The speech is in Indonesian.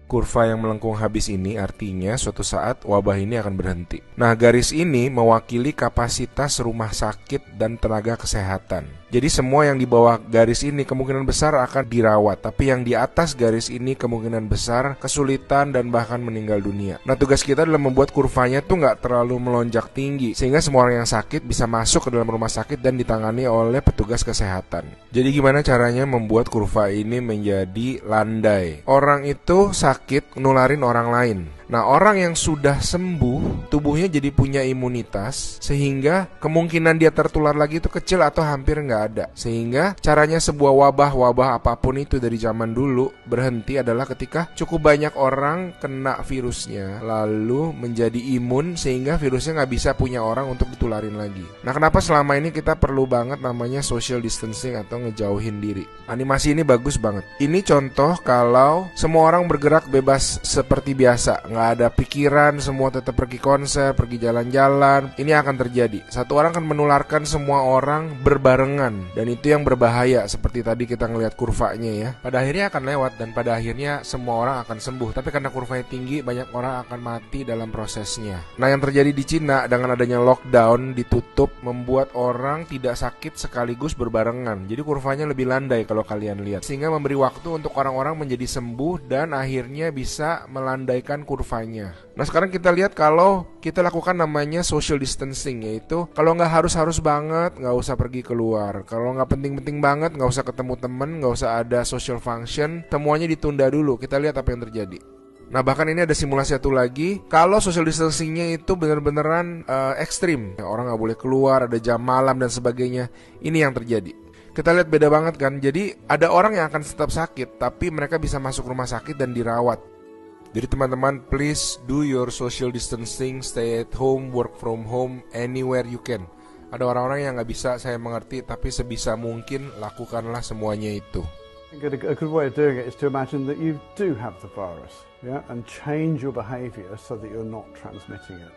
Kurva yang melengkung habis ini artinya suatu saat wabah ini akan berhenti. Nah, garis ini mewakili kapasitas rumah sakit dan tenaga kesehatan. Jadi semua yang di bawah garis ini kemungkinan besar akan dirawat, tapi yang di atas garis ini kemungkinan besar kesulitan dan bahkan meninggal dunia. Nah, tugas kita adalah membuat kurvanya tuh nggak terlalu melonjak tinggi, sehingga semua orang yang sakit bisa masuk ke dalam rumah sakit dan ditangani oleh petugas kesehatan. Jadi gimana caranya membuat kurva ini menjadi landai? Orang itu sakit nularin orang lain. Nah, orang yang sudah sembuh, tubuhnya jadi punya imunitas, sehingga kemungkinan dia tertular lagi itu kecil atau hampir nggak ada. Sehingga caranya sebuah wabah apapun itu dari zaman dulu berhenti adalah ketika cukup banyak orang kena virusnya, lalu menjadi imun sehingga virusnya nggak bisa punya orang untuk ditularin lagi. Nah, kenapa selama ini kita perlu banget namanya social distancing atau ngejauhin diri? Animasi ini bagus banget. Ini contoh kalau semua orang bergerak bebas seperti biasa, nggak ada pikiran, semua tetap pergi konser, pergi jalan-jalan. Ini akan terjadi. Satu orang akan menularkan semua orang berbarengan, dan itu yang berbahaya. Seperti tadi kita ngelihat kurvanya ya. Pada akhirnya akan lewat dan pada akhirnya semua orang akan sembuh. Tapi karena kurvanya tinggi, banyak orang akan mati dalam prosesnya. Nah, yang terjadi di Cina dengan adanya lockdown, ditutup, membuat orang tidak sakit sekaligus berbarengan. Jadi kurvanya lebih landai kalau kalian lihat, sehingga memberi waktu untuk orang-orang menjadi sembuh dan akhirnya bisa melandaikan kurvanya. Nah, sekarang kita lihat kalau kita lakukan namanya social distancing, yaitu kalau nggak harus banget, nggak usah pergi keluar. Kalau nggak penting-penting banget, nggak usah ketemu temen, nggak usah ada social function, semuanya ditunda dulu. Kita lihat apa yang terjadi. Nah, bahkan ini ada simulasi satu lagi. Kalau social distancingnya itu benar-benaran ekstrim, orang nggak boleh keluar, ada jam malam dan sebagainya. Ini yang terjadi. Kita lihat beda banget kan. Jadi ada orang yang akan tetap sakit, tapi mereka bisa masuk rumah sakit dan dirawat. Jadi teman-teman, please do your social distancing, stay at home, work from home, anywhere you can. Ada orang-orang yang nggak bisa, saya mengerti, tapi sebisa mungkin lakukanlah semuanya itu. A good way of doing it is to imagine that you do have the virus, yeah, and change your behavior so that you're not transmitting it.